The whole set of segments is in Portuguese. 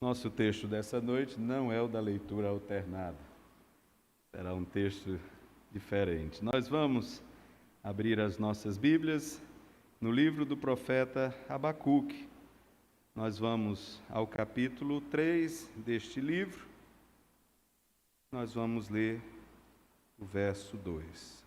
Nosso texto dessa noite não é o da leitura alternada. Será um texto diferente. Nós vamos abrir as nossas Bíblias no livro do profeta Abacuque. Nós vamos ao capítulo 3 deste livro. Nós vamos ler o verso 2.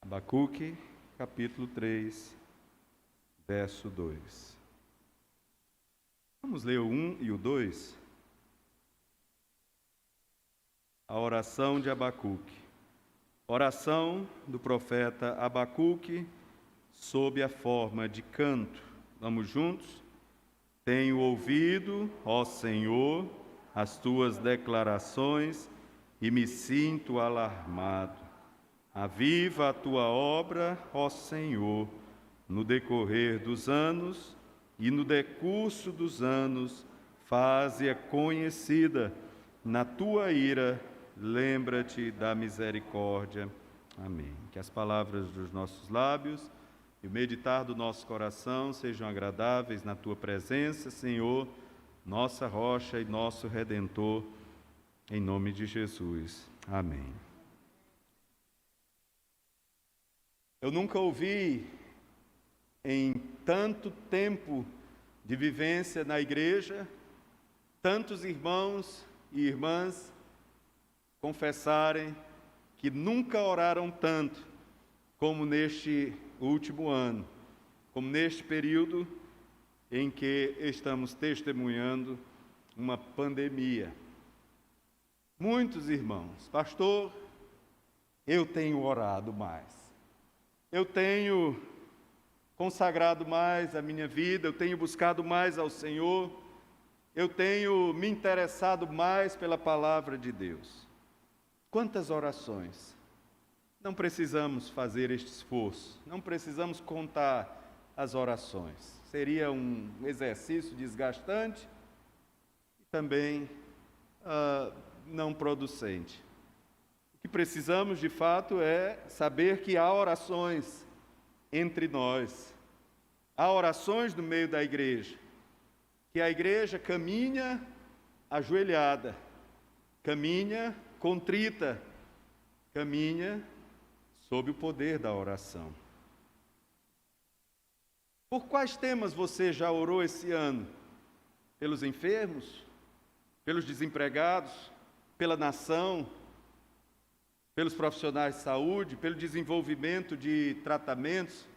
Abacuque, capítulo 3, verso 2. Vamos ler o 1 e o 2. A oração de Abacuque. Oração do profeta Abacuque sob a forma de canto. Vamos juntos? Tenho ouvido, ó Senhor, as tuas declarações e me sinto alarmado. Aviva a tua obra, ó Senhor, no decorrer dos anos e no decurso dos anos, faze-a conhecida. Na tua ira, lembra-te da misericórdia. Amém. Que as palavras dos nossos lábios e o meditar do nosso coração sejam agradáveis na tua presença, Senhor, nossa rocha e nosso Redentor, em nome de Jesus. Amém. Eu nunca ouvi, em tanto tempo de vivência na igreja, tantos irmãos e irmãs confessarem que nunca oraram tanto como neste último ano, como neste período em que estamos testemunhando uma pandemia. Muitos irmãos, pastor, eu tenho orado mais. Eu tenho consagrado mais a minha vida, eu tenho buscado mais ao Senhor, eu tenho me interessado mais pela palavra de Deus. Quantas orações! Não precisamos fazer este esforço, não precisamos contar as orações. Seria um exercício desgastante e também não producente. O que precisamos, de fato, é saber que há orações entre nós, há orações no meio da igreja, que a igreja caminha ajoelhada, caminha contrita, caminha sob o poder da oração. Por quais temas você já orou esse ano? Pelos enfermos? Pelos desempregados? Pela nação? Pelos profissionais de saúde, pelo desenvolvimento de tratamentos.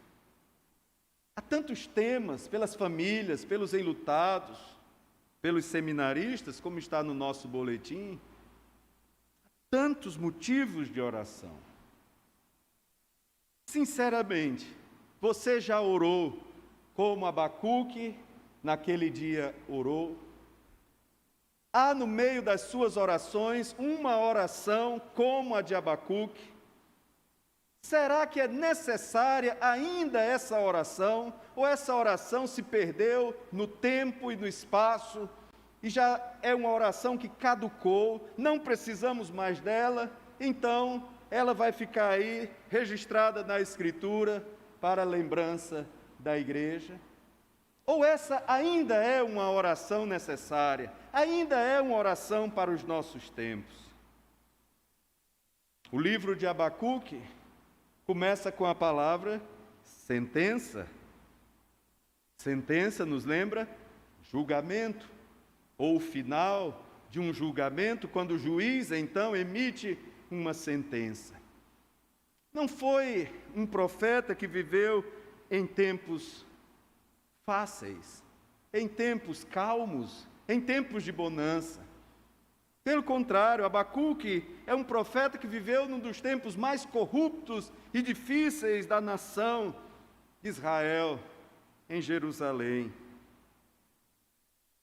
Há tantos temas, pelas famílias, pelos enlutados, pelos seminaristas, como está no nosso boletim. Há tantos motivos de oração. Sinceramente, você já orou como Abacuque naquele dia orou? Há no meio das suas orações uma oração como a de Abacuque? Será que é necessária ainda essa oração? Ou essa oração se perdeu no tempo e no espaço e já é uma oração que caducou, não precisamos mais dela, então ela vai ficar aí registrada na Escritura para a lembrança da igreja? Ou essa ainda é uma oração necessária, ainda é uma oração para os nossos tempos? O livro de Abacuque começa com a palavra sentença. Sentença nos lembra julgamento, ou o final de um julgamento, quando o juiz então emite uma sentença. Não foi um profeta que viveu em tempos fáceis, em tempos calmos, em tempos de bonança. Pelo contrário, Abacuque é um profeta que viveu num dos tempos mais corruptos e difíceis da nação de Israel, em Jerusalém.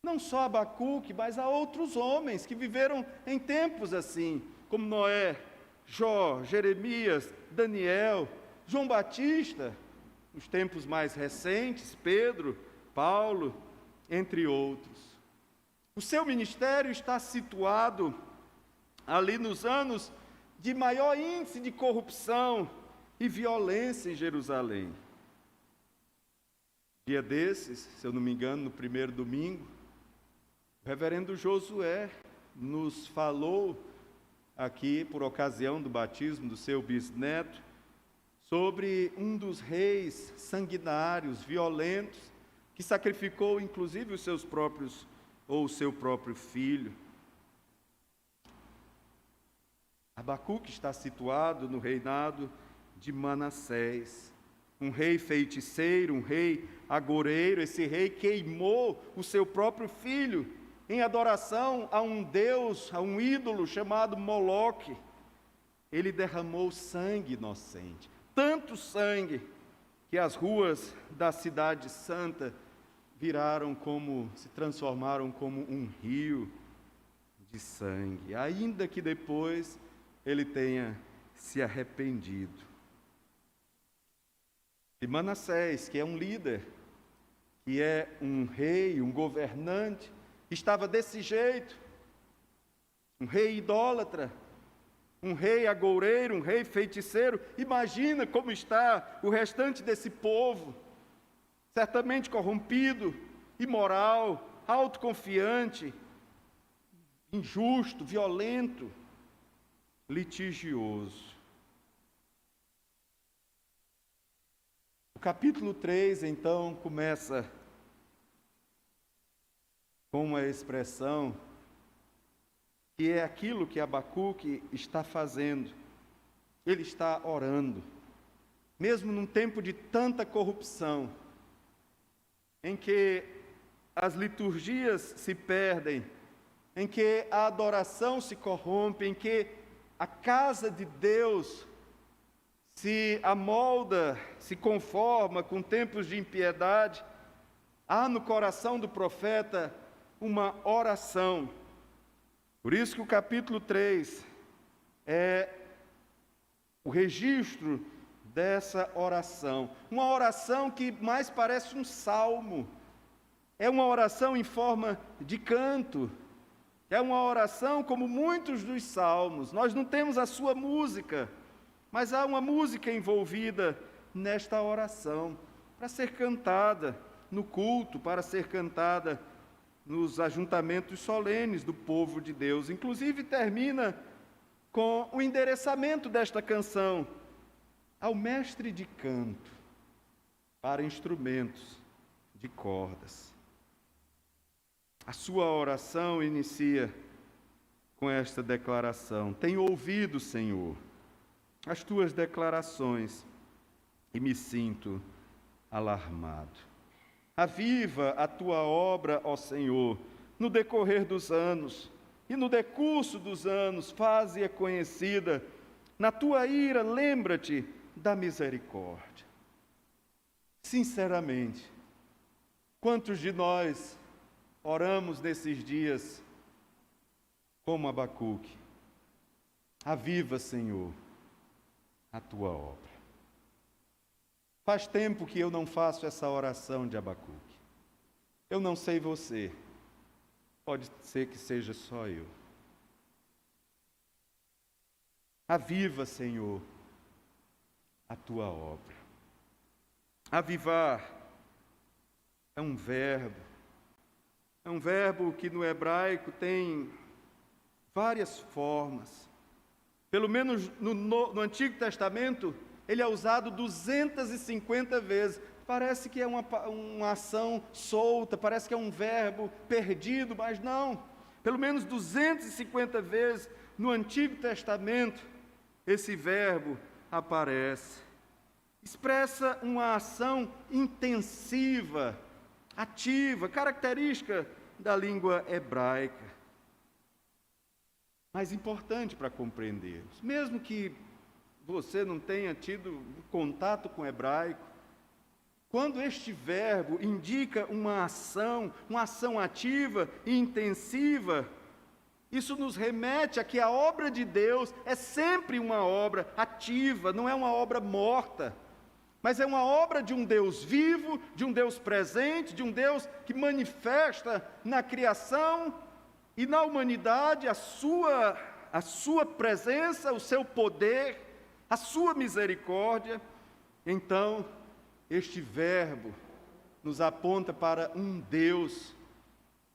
Não só Abacuque, mas há outros homens que viveram em tempos assim, como Noé, Jó, Jeremias, Daniel, João Batista, nos tempos mais recentes, Pedro, Paulo, entre outros. O seu ministério está situado ali nos anos de maior índice de corrupção e violência em Jerusalém. Dia desses, se eu não me engano, no primeiro domingo, o reverendo Josué nos falou aqui, por ocasião do batismo do seu bisneto, sobre um dos reis sanguinários, violentos, que sacrificou inclusive os seus próprios, ou o seu próprio filho. Abacuque está situado no reinado de Manassés, um rei feiticeiro, um rei agoreiro. Esse rei queimou o seu próprio filho em adoração a um deus, a um ídolo chamado Moloque. Ele derramou sangue inocente, tanto sangue que as ruas da cidade santa se transformaram como um rio de sangue, ainda que depois ele tenha se arrependido. E Manassés, que é um líder, que é um rei, um governante, estava desse jeito, um rei idólatra, um rei agoureiro, um rei feiticeiro. Imagina como está o restante desse povo, certamente corrompido, imoral, autoconfiante, injusto, violento, litigioso. O capítulo 3, então, começa com uma expressão que é aquilo que Abacuque está fazendo. Ele está orando, mesmo num tempo de tanta corrupção, em que as liturgias se perdem, em que a adoração se corrompe, em que a casa de Deus se amolda, se conforma com tempos de impiedade. Há no coração do profeta uma oração. Por isso que o capítulo 3 é o registro dessa oração. Uma oração que mais parece um salmo. É uma oração em forma de canto. É uma oração como muitos dos salmos. Nós não temos a sua música, mas há uma música envolvida nesta oração, para ser cantada no culto, para ser cantada nos ajuntamentos solenes do povo de Deus. Inclusive termina com o endereçamento desta canção ao mestre de canto para instrumentos de cordas. A sua oração inicia com esta declaração: tenho ouvido, Senhor, as tuas declarações e me sinto alarmado. Aviva a tua obra, ó Senhor, no decorrer dos anos, e no decurso dos anos faze-a conhecida. Na tua ira, lembra-te da misericórdia. Sinceramente, quantos de nós oramos nesses dias como Abacuque? Aviva, Senhor, a tua obra. Faz tempo que eu não faço essa oração de Abacuque. Eu não sei você, pode ser que seja só eu. Aviva, Senhor, a tua obra. Avivar é um verbo que no hebraico tem várias formas. Pelo menos no Antigo Testamento, ele é usado 250 vezes. Parece que é uma ação solta, parece que é um verbo perdido, mas não. Pelo menos 250 vezes no Antigo Testamento, esse verbo aparece. Expressa uma ação intensiva, ativa, característica da língua hebraica. Mas importante para compreendermos, mesmo que você não tenha tido contato com o hebraico, quando este verbo indica uma ação ativa e intensiva, isso nos remete a que a obra de Deus é sempre uma obra ativa, não é uma obra morta, mas é uma obra de um Deus vivo, de um Deus presente, de um Deus que manifesta na criação e na humanidade a sua presença, o seu poder, a sua misericórdia. Então, este verbo nos aponta para um Deus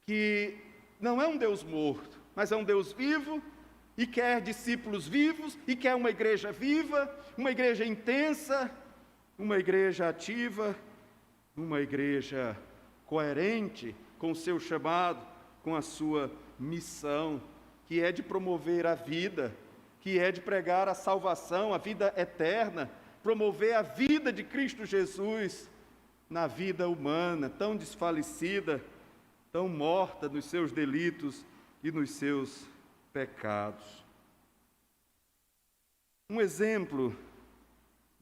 que não é um Deus morto, mas é um Deus vivo e quer discípulos vivos e quer uma igreja viva, uma igreja intensa, uma igreja ativa, uma igreja coerente com o seu chamado, com a sua missão, que é de promover a vida, que é de pregar a salvação, a vida eterna, promover a vida de Cristo Jesus na vida humana, tão desfalecida, tão morta nos seus delitos e nos seus pecados. Um exemplo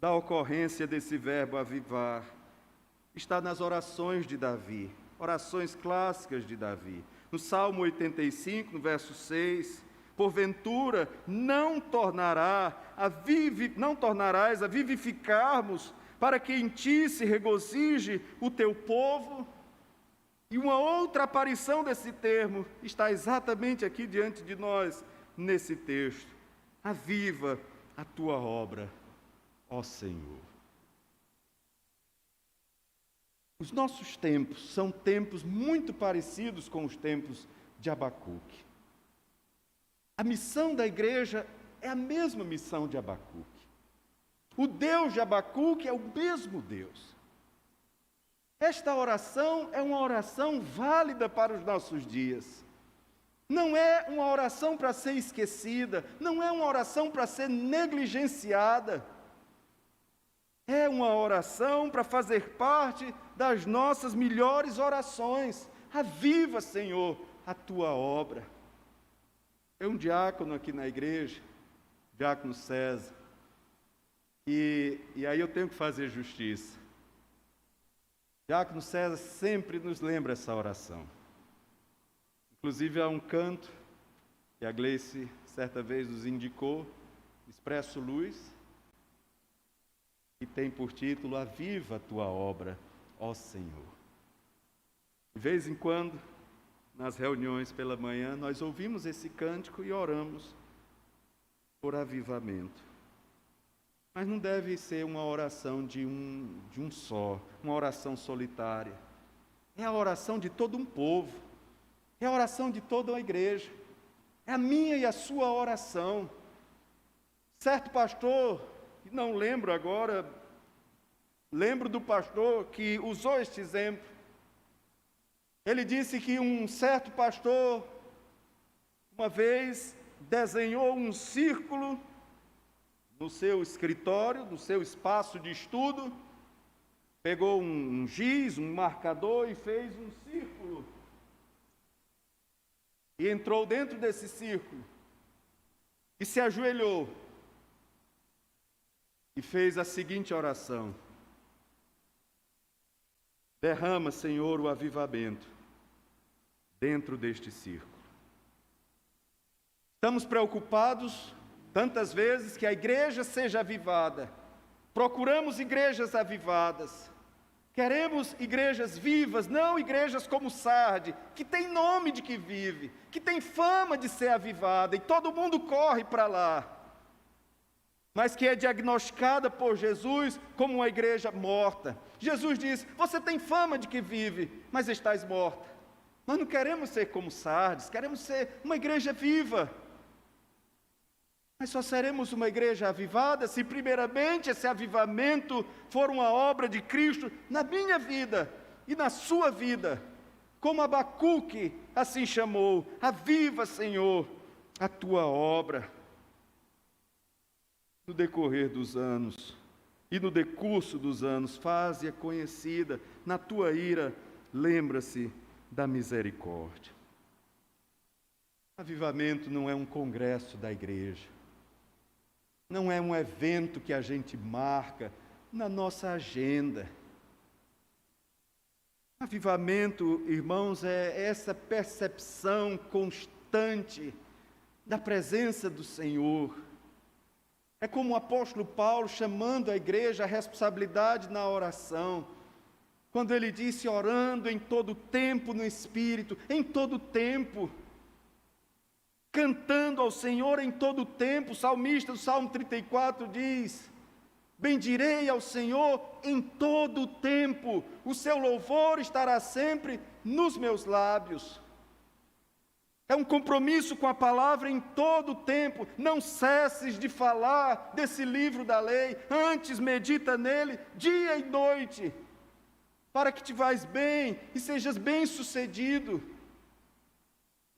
da ocorrência desse verbo avivar está nas orações de Davi, orações clássicas de Davi. No Salmo 85, no verso 6, porventura não tornarás a vivificar-nos, para que em ti se regozije o teu povo. E uma outra aparição desse termo está exatamente aqui diante de nós, nesse texto. Aviva a tua obra, ó Senhor. Os nossos tempos são tempos muito parecidos com os tempos de Abacuque. A missão da igreja é a mesma missão de Abacuque. O Deus de Abacuque é o mesmo Deus. Esta oração é uma oração válida para os nossos dias. Não é uma oração para ser esquecida, não é uma oração para ser negligenciada. É uma oração para fazer parte das nossas melhores orações. Aviva, Senhor, a tua obra. Tem um diácono aqui na igreja, diácono César, e aí eu tenho que fazer justiça. Diácono César sempre nos lembra essa oração. Inclusive há um canto que a Gleice certa vez nos indicou, Expresso Luz, que tem por título Aviva a tua obra, ó Senhor. De vez em quando, nas reuniões pela manhã, nós ouvimos esse cântico e oramos por avivamento. Mas não deve ser uma oração de um só, uma oração solitária. É a oração de todo um povo, é a oração de toda a igreja, é a minha e a sua oração. Certo pastor, não lembro agora, lembro do pastor que usou este exemplo. Ele disse que um certo pastor, uma vez, desenhou um círculo no seu escritório, no seu espaço de estudo, pegou um giz, um marcador e fez um círculo. E entrou dentro desse círculo e se ajoelhou e fez a seguinte oração: derrama, Senhor, o avivamento dentro deste círculo. Estamos preocupados tantas vezes que a igreja seja avivada. Procuramos igrejas avivadas. Queremos igrejas vivas, não igrejas como Sarde, que tem nome de que vive, que tem fama de ser avivada e todo mundo corre para lá, mas que é diagnosticada por Jesus como uma igreja morta. Jesus diz: você tem fama de que vive, mas estás morta. Nós não queremos ser como Sardes, queremos ser uma igreja viva. Mas só seremos uma igreja avivada se primeiramente esse avivamento for uma obra de Cristo na minha vida e na sua vida. Como Abacuque assim chamou: aviva, Senhor, a tua obra. No decorrer dos anos e no decurso dos anos, faze-a conhecida. Na tua ira, lembra-se da misericórdia. Avivamento não é um congresso da igreja. Não é um evento que a gente marca na nossa agenda. Avivamento, irmãos, é essa percepção constante da presença do Senhor. É como o apóstolo Paulo chamando a igreja à responsabilidade na oração, quando ele disse orando em todo tempo no Espírito, em todo tempo, cantando ao Senhor em todo tempo. O salmista do Salmo 34 diz: bendirei ao Senhor em todo tempo, o seu louvor estará sempre nos meus lábios. É um compromisso com a palavra em todo o tempo. Não cesses de falar desse livro da lei, antes medita nele dia e noite, para que te vais bem e sejas bem-sucedido.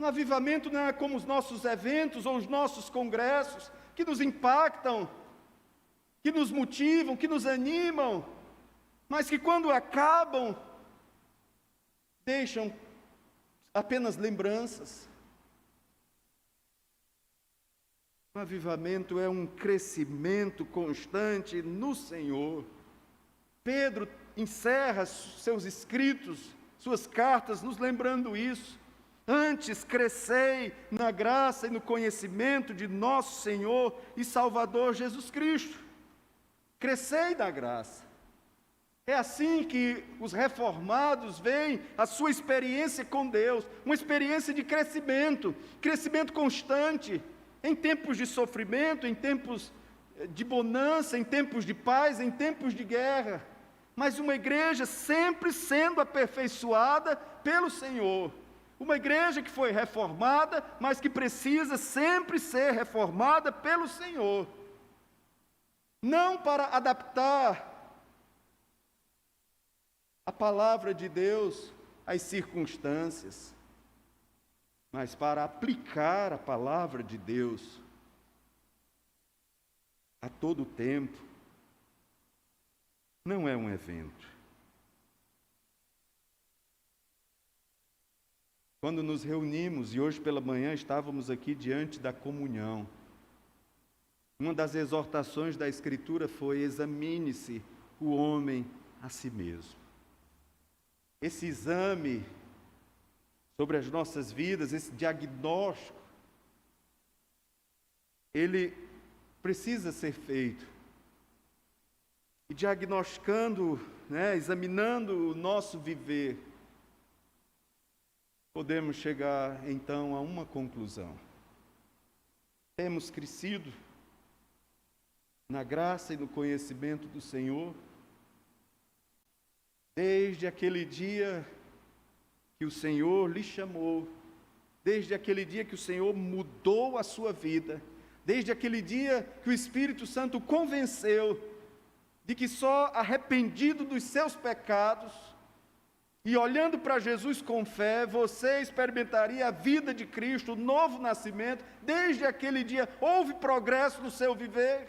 Um avivamento não é como os nossos eventos ou os nossos congressos, que nos impactam, que nos motivam, que nos animam, mas que quando acabam, deixam apenas lembranças. O avivamento é um crescimento constante no Senhor. Pedro encerra seus escritos, suas cartas, nos lembrando isso. Antes, crescei na graça e no conhecimento de nosso Senhor e Salvador Jesus Cristo. Crescei na graça. É assim que os reformados veem a sua experiência com Deus, uma experiência de crescimento, crescimento constante, em tempos de sofrimento, em tempos de bonança, em tempos de paz, em tempos de guerra, mas uma igreja sempre sendo aperfeiçoada pelo Senhor. Uma igreja que foi reformada, mas que precisa sempre ser reformada pelo Senhor. Não para adaptar a palavra de Deus às circunstâncias, mas para aplicar a palavra de Deus a todo tempo. Não é um evento. Quando nos reunimos, e hoje pela manhã estávamos aqui diante da comunhão, uma das exortações da Escritura foi: examine-se o homem a si mesmo. Esse exame sobre as nossas vidas, esse diagnóstico, ele precisa ser feito. E diagnosticando, examinando o nosso viver, podemos chegar então a uma conclusão. Temos crescido na graça e no conhecimento do Senhor, desde aquele dia que o Senhor lhe chamou, desde aquele dia que o Senhor mudou a sua vida, desde aquele dia que o Espírito Santo o convenceu de que só arrependido dos seus pecados e olhando para Jesus com fé, você experimentaria a vida de Cristo, o novo nascimento. Desde aquele dia houve progresso no seu viver,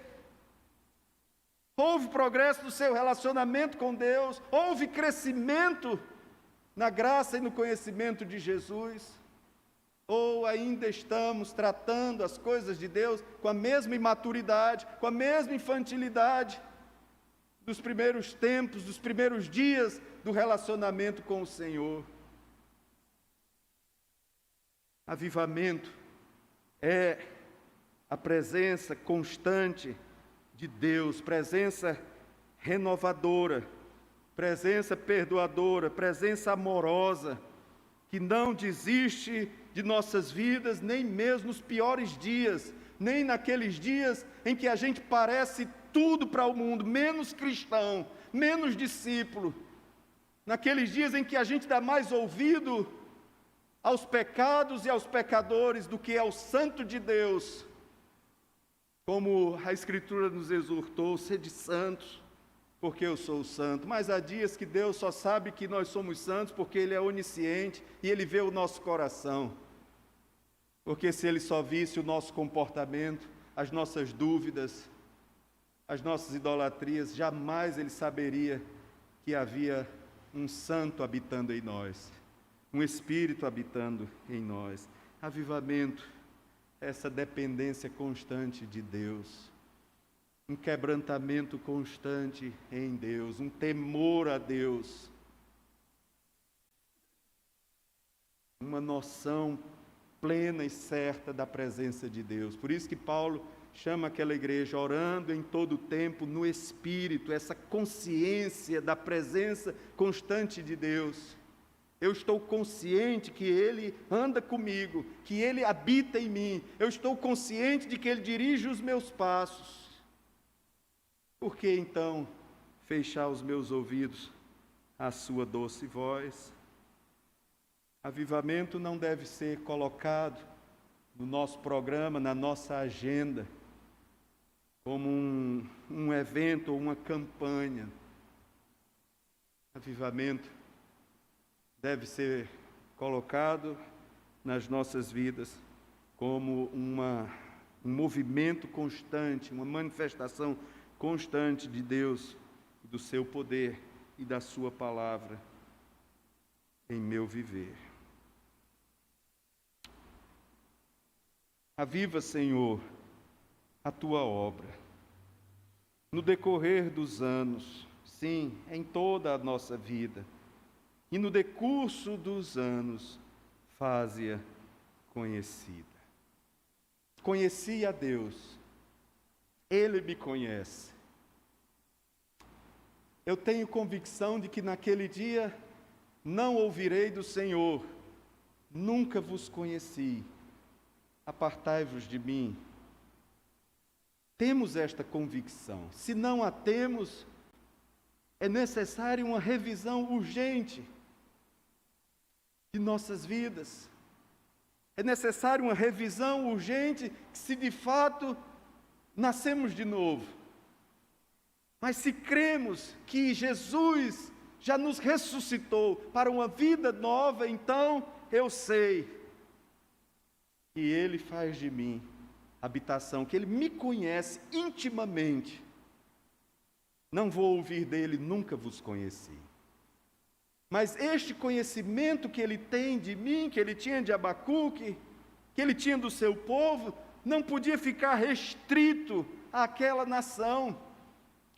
houve progresso no seu relacionamento com Deus, houve crescimento na graça e no conhecimento de Jesus. Ou ainda estamos tratando as coisas de Deus com a mesma imaturidade, com a mesma infantilidade dos primeiros tempos, dos primeiros dias do relacionamento com o Senhor. Avivamento é a presença constante de Deus, presença renovadora, presença perdoadora, presença amorosa, que não desiste de nossas vidas, nem mesmo nos piores dias, nem naqueles dias em que a gente parece tudo para o mundo, menos cristão, menos discípulo, naqueles dias em que a gente dá mais ouvido aos pecados e aos pecadores do que ao Santo de Deus, como a Escritura nos exortou: sede santos, porque eu sou santo. Mas há dias que Deus só sabe que nós somos santos porque Ele é onisciente e Ele vê o nosso coração. Porque se Ele só visse o nosso comportamento, as nossas dúvidas, as nossas idolatrias, jamais Ele saberia que havia um santo habitando em nós, um Espírito habitando em nós. Avivamento, essa dependência constante de Deus, um quebrantamento constante em Deus, um temor a Deus, uma noção plena e certa da presença de Deus. Por isso que Paulo chama aquela igreja orando em todo o tempo no Espírito, essa consciência da presença constante de Deus. Eu estou consciente que Ele anda comigo, que Ele habita em mim. Eu estou consciente de que Ele dirige os meus passos. Por que então fechar os meus ouvidos à sua doce voz? Avivamento não deve ser colocado no nosso programa, na nossa agenda, como um evento ou uma campanha. Avivamento deve ser colocado nas nossas vidas como um movimento constante, uma manifestação constante de Deus, do seu poder e da sua palavra em meu viver. Aviva, Senhor, a tua obra. No decorrer dos anos, sim, em toda a nossa vida, e no decurso dos anos, faze-a conhecida. Conheci a Deus, Ele me conhece. Eu tenho convicção de que naquele dia não ouvirei do Senhor, nunca vos conheci, apartai-vos de mim. Temos esta convicção. Se não a temos, é necessária uma revisão urgente de nossas vidas. É necessária uma revisão urgente se de fato nascemos de novo. Mas se cremos que Jesus já nos ressuscitou para uma vida nova, então eu sei que Ele faz de mim habitação, que Ele me conhece intimamente. Não vou ouvir dele, nunca vos conheci. Mas este conhecimento que Ele tem de mim, que Ele tinha de Abacuque, que Ele tinha do seu povo, não podia ficar restrito àquela nação.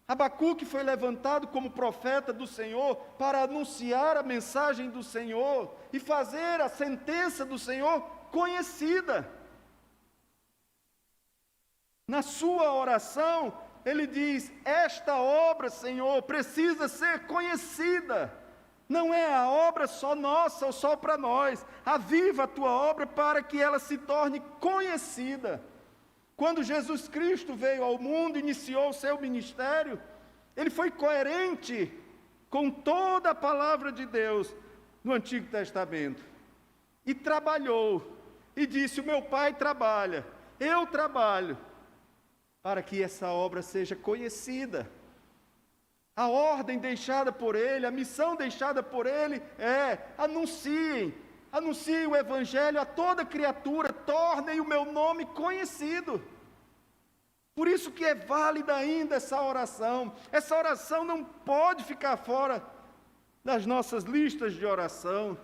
Abacuque foi levantado como profeta do Senhor para anunciar a mensagem do Senhor e fazer a sentença do Senhor conhecida. Na sua oração, ele diz: esta obra, Senhor, precisa ser conhecida. Não é a obra só nossa ou só para nós. Aviva a tua obra para que ela se torne conhecida. Quando Jesus Cristo veio ao mundo e iniciou o seu ministério, Ele foi coerente com toda a palavra de Deus no Antigo Testamento. E trabalhou, e disse: o meu Pai trabalha, eu trabalho, para que essa obra seja conhecida. A ordem deixada por Ele, a missão deixada por Ele é: anunciem o Evangelho a toda criatura, tornem o meu nome conhecido. Por isso que é válida ainda essa oração. Essa oração não pode ficar fora das nossas listas de oração.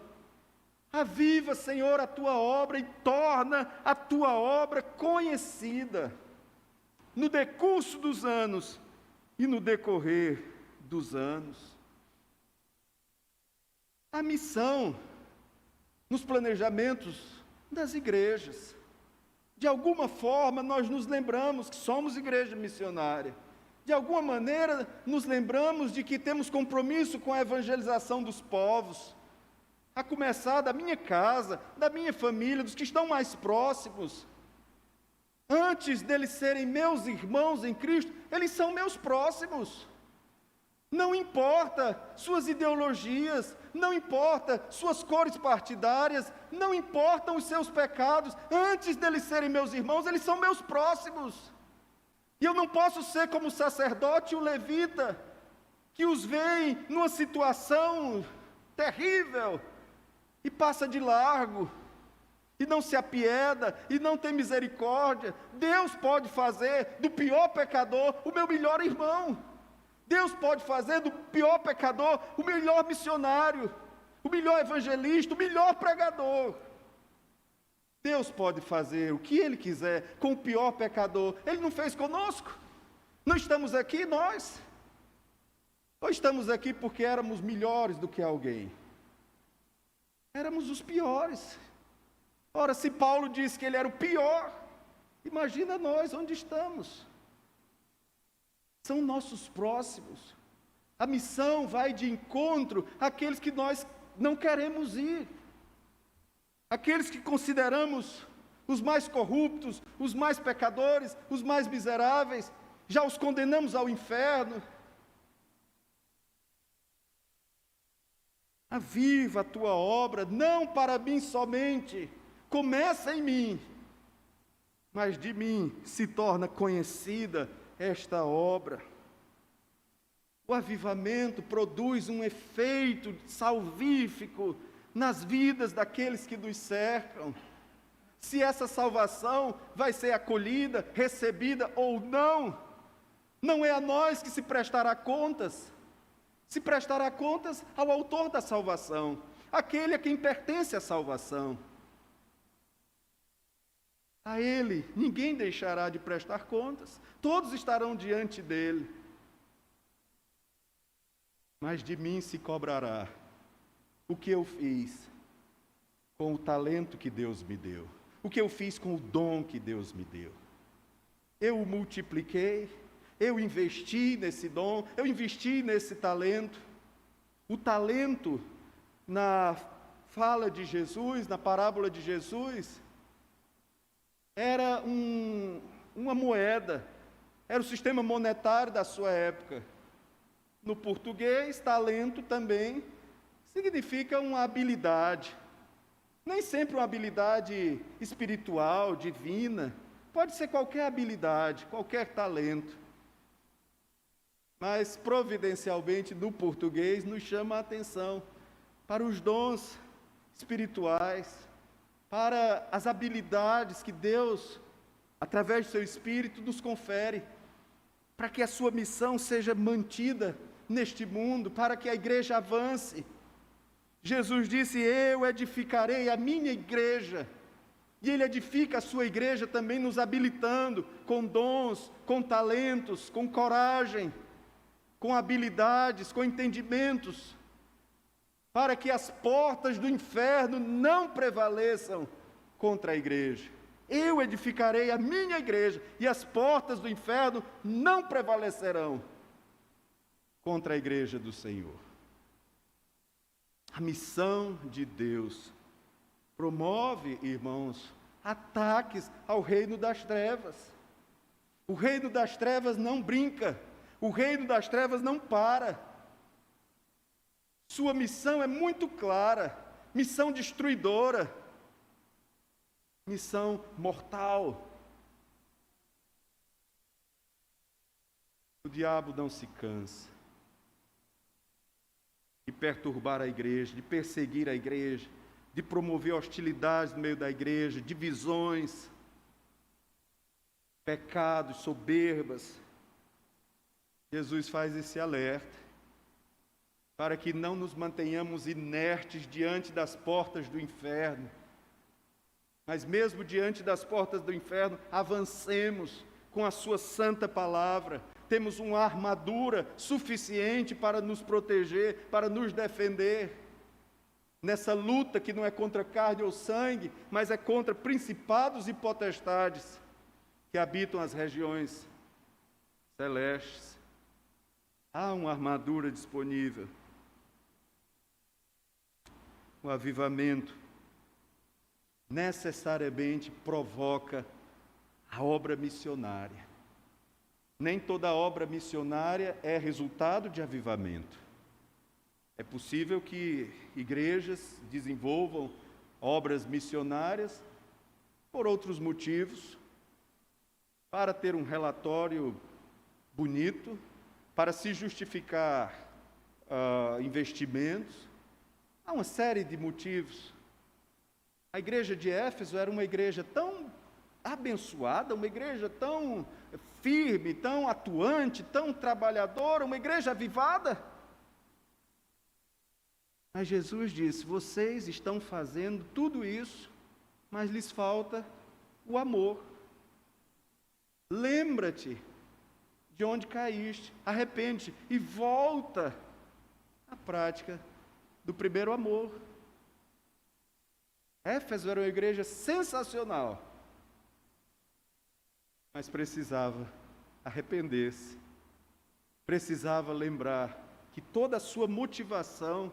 Aviva, Senhor, a tua obra e torna a tua obra conhecida. No decurso dos anos e no decorrer dos anos. A missão nos planejamentos das igrejas. De alguma forma, nós nos lembramos que somos igreja missionária. De alguma maneira, nos lembramos de que temos compromisso com a evangelização dos povos. A começar da minha casa, da minha família, dos que estão mais próximos. Antes deles serem meus irmãos em Cristo, eles são meus próximos. Não importa suas ideologias, não importa suas cores partidárias, não importam os seus pecados. Antes deles serem meus irmãos, eles são meus próximos. E eu não posso ser como o sacerdote e o levita, que os veem numa situação terrível e passa de largo, e não se apieda, e não tem misericórdia. Deus pode fazer do pior pecador o meu melhor irmão. Deus pode fazer do pior pecador o melhor missionário, o melhor evangelista, o melhor pregador. Deus pode fazer o que Ele quiser com o pior pecador. Ele não fez conosco. Não estamos aqui nós. Ou estamos aqui porque éramos melhores do que alguém? Éramos os piores. Ora, se Paulo disse que ele era o pior, Imagina nós onde estamos. São nossos próximos. A missão vai de encontro àqueles que nós não queremos ir. Aqueles que consideramos os mais corruptos, os mais pecadores, os mais miseráveis, já os condenamos ao inferno. Aviva a tua obra, não para mim somente, começa em mim, mas de mim se torna conhecida esta obra. O avivamento produz um efeito salvífico nas vidas daqueles que nos cercam. Se essa salvação vai ser acolhida, recebida ou não, não é a nós que se prestará contas. Se prestará contas ao autor da salvação, aquele a quem pertence a salvação. A ele ninguém deixará de prestar contas, todos estarão diante dele. Mas de mim se cobrará o que eu fiz com o talento que Deus me deu, o que eu fiz com o dom que Deus me deu. Eu o multipliquei, eu investi nesse dom, eu investi nesse talento. O talento, na fala de Jesus, na parábola de Jesus, era uma moeda, era o sistema monetário da sua época. No português, talento também significa uma habilidade. Nem sempre uma habilidade espiritual, divina. Pode ser qualquer habilidade, qualquer talento. Mas, providencialmente, no português, nos chama a atenção para os dons espirituais, para as habilidades que Deus, através do seu Espírito, nos confere, para que a sua missão seja mantida neste mundo, para que a igreja avance. Jesus disse: eu edificarei a minha igreja, e Ele edifica a sua igreja também nos habilitando com dons, com talentos, com coragem, com habilidades, com entendimentos, para que as portas do inferno não prevaleçam contra a igreja. Eu edificarei a minha igreja, e as portas do inferno não prevalecerão contra a igreja do Senhor. A missão de Deus promove, irmãos, ataques ao reino das trevas. O reino das trevas não brinca. O reino das trevas não para. Sua missão é muito clara, missão destruidora, missão mortal. O diabo não se cansa de perturbar a igreja, de perseguir a igreja, de promover hostilidades no meio da igreja, divisões, pecados, soberbas. Jesus faz esse alerta, para que não nos mantenhamos inertes diante das portas do inferno, mas mesmo diante das portas do inferno, avancemos com a sua santa palavra, temos uma armadura suficiente para nos proteger, para nos defender, nessa luta que não é contra carne ou sangue, mas é contra principados e potestades, que habitam as regiões celestes. Há uma armadura disponível. O avivamento necessariamente provoca a obra missionária. Nem toda obra missionária é resultado de avivamento. É possível que igrejas desenvolvam obras missionárias por outros motivos, para ter um relatório bonito, para se justificar investimentos. Há uma série de motivos. A igreja de Éfeso era uma igreja tão abençoada, uma igreja tão firme, tão atuante, tão trabalhadora, uma igreja avivada. Mas Jesus disse: vocês estão fazendo tudo isso, mas lhes falta o amor. Lembra-te de onde caíste, arrepende-te e volta à prática do primeiro amor. Éfeso era uma igreja sensacional, mas precisava arrepender-se, precisava lembrar que toda a sua motivação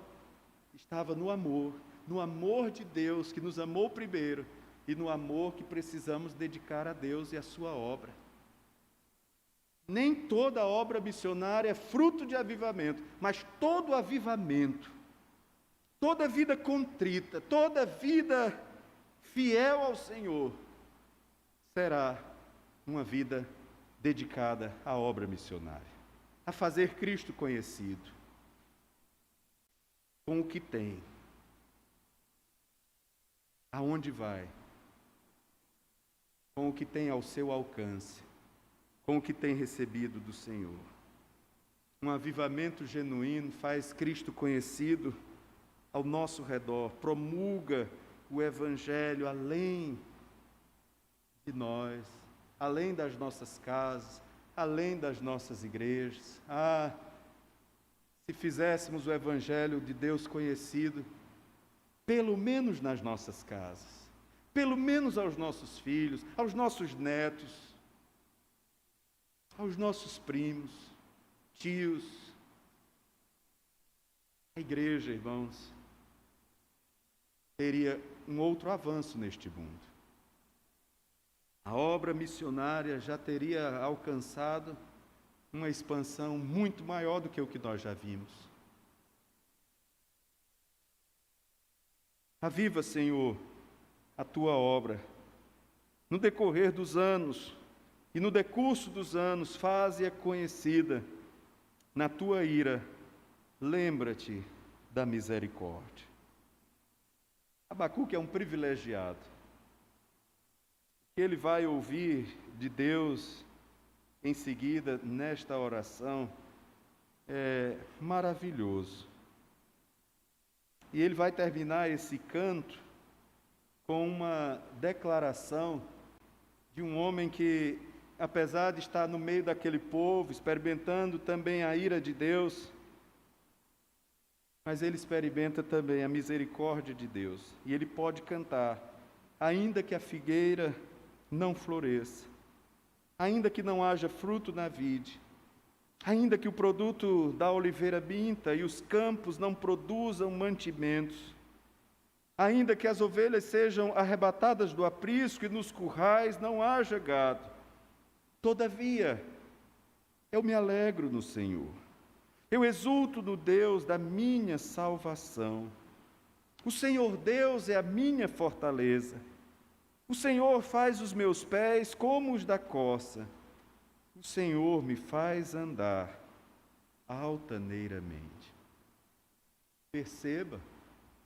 estava no amor de Deus, que nos amou primeiro, e no amor que precisamos dedicar a Deus e a sua obra. Nem toda obra missionária é fruto de avivamento, mas todo avivamento, toda vida contrita, toda vida fiel ao Senhor, será uma vida dedicada à obra missionária, a fazer Cristo conhecido, com o que tem, aonde vai, com o que tem ao seu alcance, com o que tem recebido do Senhor. Um avivamento genuíno faz Cristo conhecido ao nosso redor, promulga o Evangelho além de nós, além das nossas casas, além das nossas igrejas. Se fizéssemos o Evangelho de Deus conhecido, pelo menos nas nossas casas, pelo menos aos nossos filhos, aos nossos netos, aos nossos primos, tios. A igreja, irmãos, teria um outro avanço neste mundo. A obra missionária já teria alcançado uma expansão muito maior do que o que nós já vimos. Aviva, Senhor, a tua obra. No decorrer dos anos e no decurso dos anos, faze-a conhecida. Na tua ira, lembra-te da misericórdia. Abacuque é um privilegiado. Ele vai ouvir de Deus em seguida, nesta oração, é maravilhoso. E ele vai terminar esse canto com uma declaração de um homem que, apesar de estar no meio daquele povo, experimentando também a ira de Deus, mas ele experimenta também a misericórdia de Deus. E ele pode cantar: ainda que a figueira não floresça, ainda que não haja fruto na vide, ainda que o produto da oliveira minta e os campos não produzam mantimentos, ainda que as ovelhas sejam arrebatadas do aprisco e nos currais não haja gado, todavia, eu me alegro no Senhor, eu exulto no Deus da minha salvação. O Senhor Deus é a minha fortaleza. O Senhor faz os meus pés como os da coça. O Senhor me faz andar altaneiramente. Perceba,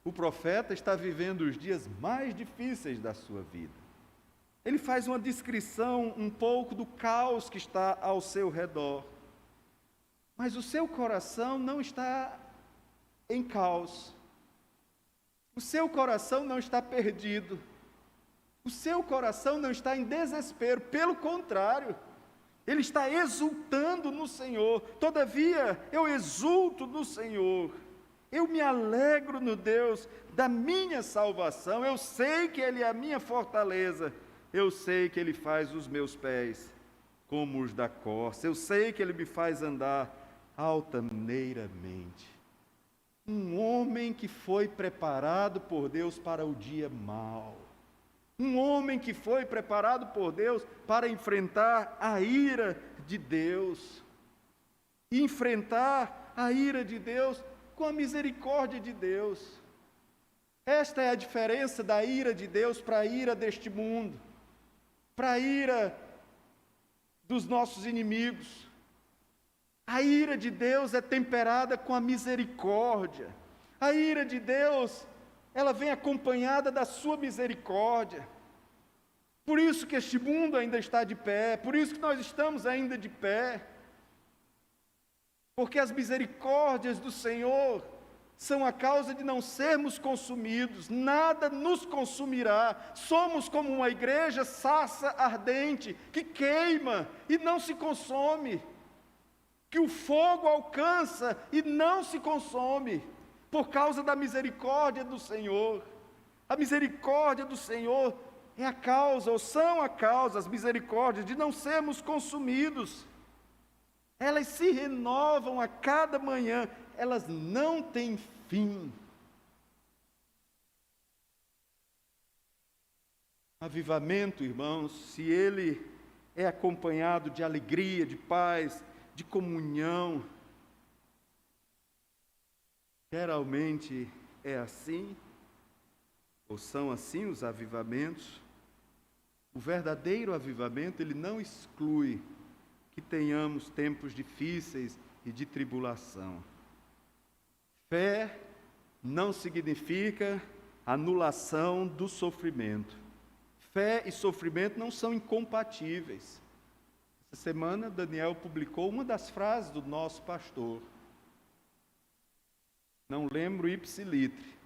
o profeta está vivendo os dias mais difíceis da sua vida. Ele faz uma descrição um pouco do caos que está ao seu redor. Mas o seu coração não está em caos. O seu coração não está perdido. O seu coração não está em desespero, pelo contrário, ele está exultando no Senhor. Todavia, eu exulto no Senhor, eu me alegro no Deus da minha salvação. Eu sei que Ele é a minha fortaleza, eu sei que Ele faz os meus pés como os da corça, eu sei que Ele me faz andar altaneiramente. Um homem que foi preparado por Deus para o dia mau. Um homem que foi preparado por Deus para enfrentar a ira de Deus. E enfrentar a ira de Deus com a misericórdia de Deus. Esta é a diferença da ira de Deus para a ira deste mundo, para a ira dos nossos inimigos. A ira de Deus é temperada com a misericórdia. A ira de Deus, ela vem acompanhada da sua misericórdia. Por isso que este mundo ainda está de pé, por isso que nós estamos ainda de pé. Porque as misericórdias do Senhor são a causa de não sermos consumidos, nada nos consumirá. Somos como uma igreja sarça ardente, que queima e não se consome, que o fogo alcança e não se consome, por causa da misericórdia do Senhor. A misericórdia do Senhor é a causa, ou são a causa, as misericórdias, de não sermos consumidos. Elas se renovam a cada manhã, elas não têm fim. Avivamento, irmãos, se ele é acompanhado de alegria, de paz, de comunhão, geralmente é assim, ou são assim os avivamentos. O verdadeiro avivamento, ele não exclui que tenhamos tempos difíceis e de tribulação. Fé não significa anulação do sofrimento. Fé e sofrimento não são incompatíveis. Essa semana, Daniel publicou uma das frases do nosso pastor. Não lembro ipsilitre,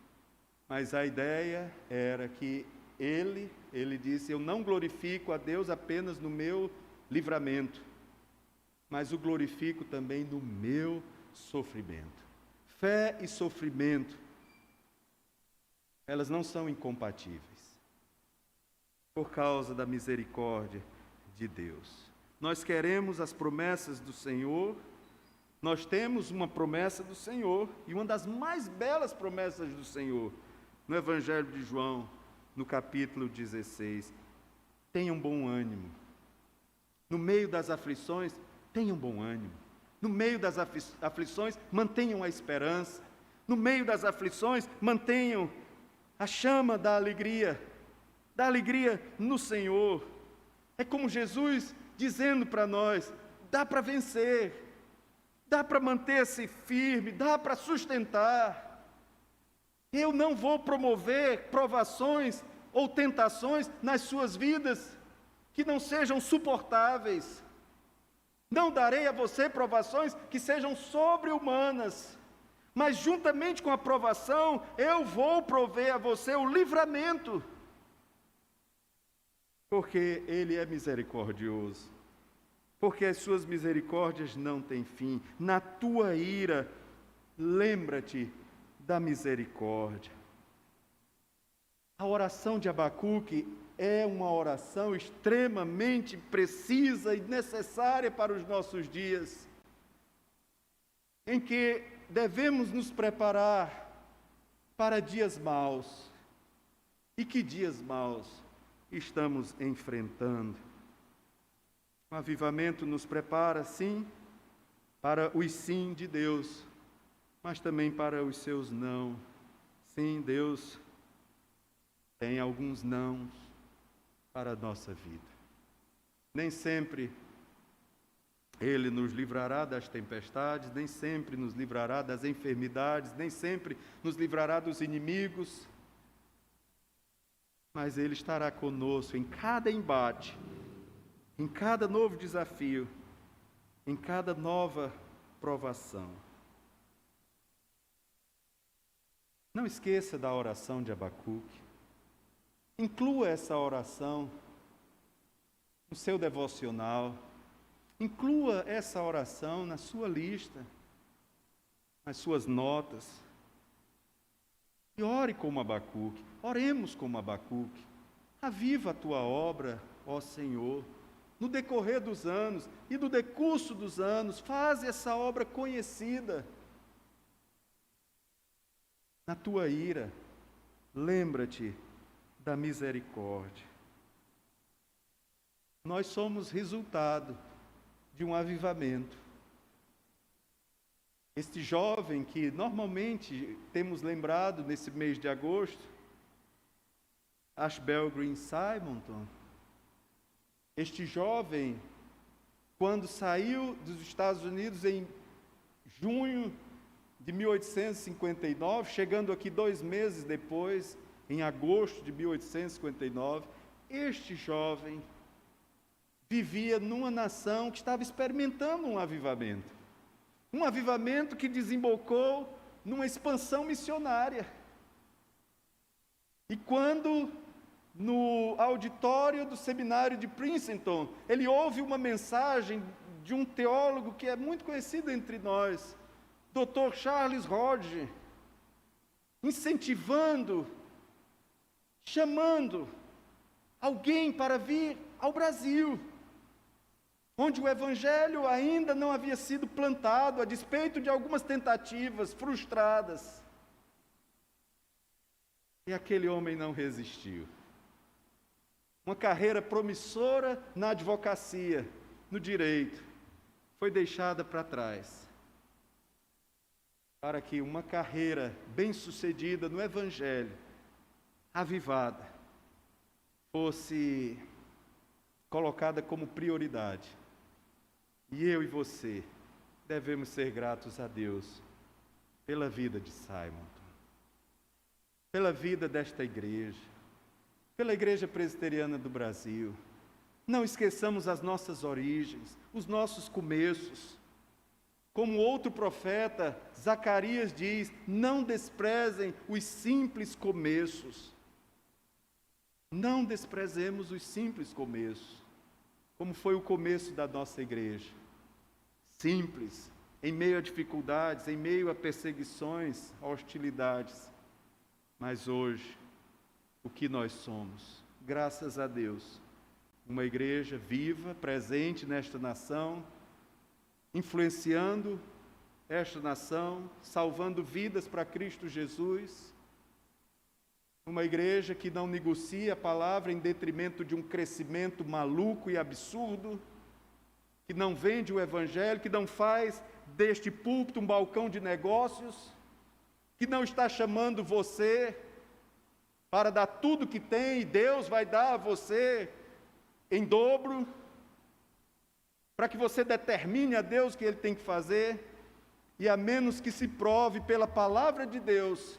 mas a ideia era que ele disse: eu não glorifico a Deus apenas no meu livramento, mas o glorifico também no meu sofrimento. Fé e sofrimento, elas não são incompatíveis, por causa da misericórdia de Deus. Nós queremos as promessas do Senhor, nós temos uma promessa do Senhor, e uma das mais belas promessas do Senhor, no Evangelho de João, no capítulo 16. Tenham bom ânimo. No meio das aflições, tenham bom ânimo. No meio das aflições, mantenham a esperança. No meio das aflições, mantenham a chama da alegria no Senhor. É como Jesus dizendo para nós: dá para vencer, dá para manter-se firme, dá para sustentar. Eu não vou promover provações ou tentações nas suas vidas que não sejam suportáveis. Não darei a você provações que sejam sobre-humanas, mas juntamente com a provação, eu vou prover a você o livramento, porque Ele é misericordioso, porque as suas misericórdias não têm fim. Na tua ira, lembra-te da misericórdia. A oração de Abacuque é uma oração extremamente precisa e necessária para os nossos dias, em que devemos nos preparar para dias maus. E que dias maus estamos enfrentando? O avivamento nos prepara, sim, para os sim de Deus, mas também para os seus não. Sim, Deus tem alguns nãos para a nossa vida. Nem sempre Ele nos livrará das tempestades, nem sempre nos livrará das enfermidades, nem sempre nos livrará dos inimigos, mas Ele estará conosco em cada embate, em cada novo desafio, em cada nova provação. Não esqueça da oração de Abacuque. Inclua essa oração no seu devocional. Inclua essa oração na sua lista, nas suas notas. E ore como Abacuque. Oremos como Abacuque. Aviva a tua obra, ó Senhor, no decorrer dos anos e no decurso dos anos. Faz essa obra conhecida. Na tua ira, lembra-te da misericórdia. Nós somos resultado de um avivamento. Este jovem que normalmente temos lembrado nesse mês de agosto, Ashbel Green Simonton, este jovem, quando saiu dos Estados Unidos em junho de 1859, chegando aqui 2 meses depois, em agosto de 1859, este jovem vivia numa nação que estava experimentando um avivamento que desembocou numa expansão missionária. E quando, no auditório do seminário de Princeton, ele ouve uma mensagem de um teólogo que é muito conhecido entre nós, Dr. Charles Hodge, incentivando, chamando alguém para vir ao Brasil, onde o Evangelho ainda não havia sido plantado, a despeito de algumas tentativas frustradas. E aquele homem não resistiu. Uma carreira promissora na advocacia, no direito, foi deixada para trás, para que uma carreira bem-sucedida no Evangelho, avivada, fosse colocada como prioridade. E eu e você devemos ser gratos a Deus pela vida de Simon, pela vida desta igreja, pela Igreja Presbiteriana do Brasil. Não esqueçamos as nossas origens, os nossos começos. Como outro profeta, Zacarias diz: não desprezem os simples começos. Não desprezemos os simples começos, como foi o começo da nossa igreja. Simples, em meio a dificuldades, em meio a perseguições, a hostilidades. Mas hoje, o que nós somos? Graças a Deus, uma igreja viva, presente nesta nação, influenciando esta nação, salvando vidas para Cristo Jesus. Uma igreja que não negocia a palavra em detrimento de um crescimento maluco e absurdo, que não vende o Evangelho, que não faz deste púlpito um balcão de negócios, que não está chamando você para dar tudo que tem e Deus vai dar a você em dobro, para que você determine a Deus o que Ele tem que fazer, e a menos que se prove pela palavra de Deus,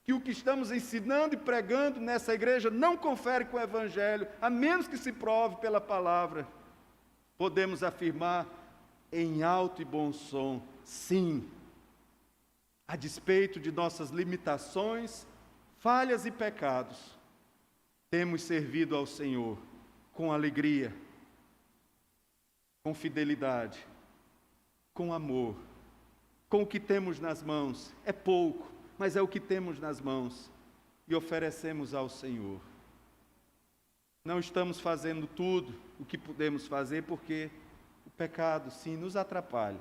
que o que estamos ensinando e pregando nessa igreja não confere com o Evangelho, a menos que se prove pela palavra, podemos afirmar em alto e bom som: sim, a despeito de nossas limitações, falhas e pecados, temos servido ao Senhor com alegria, com fidelidade, com amor, com o que temos nas mãos. É pouco, mas é o que temos nas mãos e oferecemos ao Senhor. Não estamos fazendo tudo o que podemos fazer, porque o pecado, sim, nos atrapalha,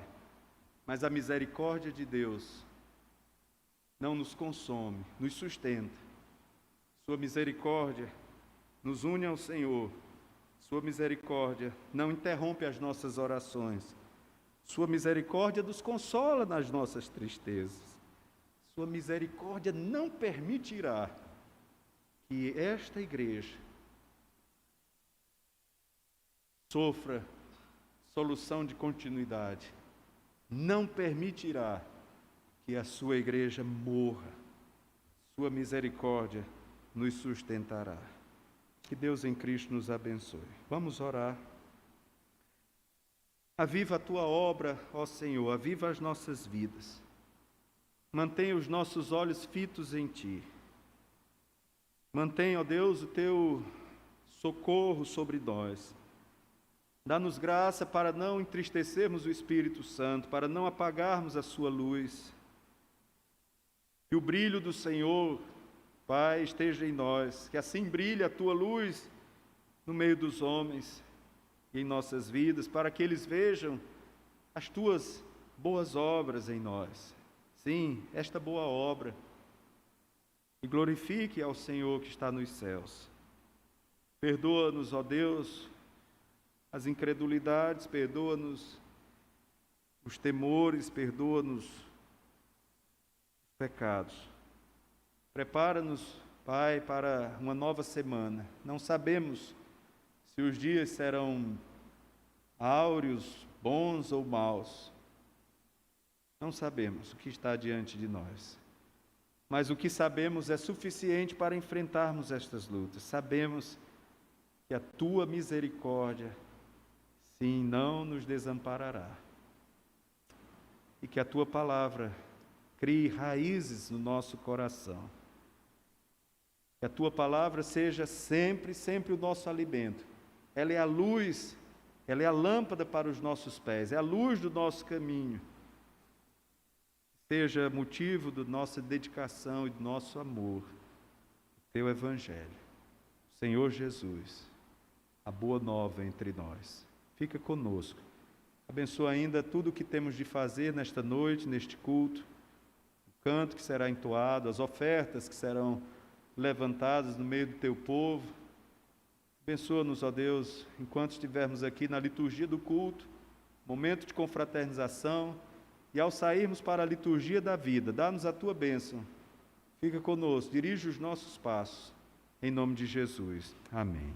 mas a misericórdia de Deus não nos consome, nos sustenta. Sua misericórdia nos une ao Senhor. Sua misericórdia não interrompe as nossas orações. Sua misericórdia nos consola nas nossas tristezas. Sua misericórdia não permitirá que esta igreja sofra solução de continuidade. Não permitirá que a sua igreja morra. Sua misericórdia nos sustentará. Que Deus em Cristo nos abençoe. Vamos orar. Aviva a tua obra, ó Senhor, aviva as nossas vidas. Mantenha os nossos olhos fitos em Ti. Mantenha, ó Deus, o Teu socorro sobre nós. Dá-nos graça para não entristecermos o Espírito Santo, para não apagarmos a Sua luz. Que o brilho do Senhor, Pai, esteja em nós. Que assim brilhe a Tua luz no meio dos homens e em nossas vidas, para que eles vejam as Tuas boas obras em nós. Sim, esta boa obra. E glorifique ao Senhor que está nos céus. Perdoa-nos, ó Deus, as incredulidades, perdoa-nos os temores, perdoa-nos os pecados. Prepara-nos, Pai, para uma nova semana. Não sabemos se os dias serão áureos, bons ou maus. Não sabemos o que está diante de nós. Mas o que sabemos é suficiente para enfrentarmos estas lutas. Sabemos que a Tua misericórdia, sim, não nos desamparará. E que a Tua palavra crie raízes no nosso coração. Que a Tua palavra seja sempre, sempre o nosso alimento. Ela é a luz, ela é a lâmpada para os nossos pés, é a luz do nosso caminho. Seja motivo da nossa dedicação e do nosso amor, Teu Evangelho. Senhor Jesus, a boa nova entre nós. Fica conosco. Abençoa ainda tudo o que temos de fazer nesta noite, neste culto, o canto que será entoado, as ofertas que serão levantadas no meio do teu povo. Abençoa-nos, ó Deus, enquanto estivermos aqui na liturgia do culto, momento de confraternização, e ao sairmos para a liturgia da vida, dá-nos a tua bênção. Fica conosco, dirige os nossos passos, em nome de Jesus. Amém.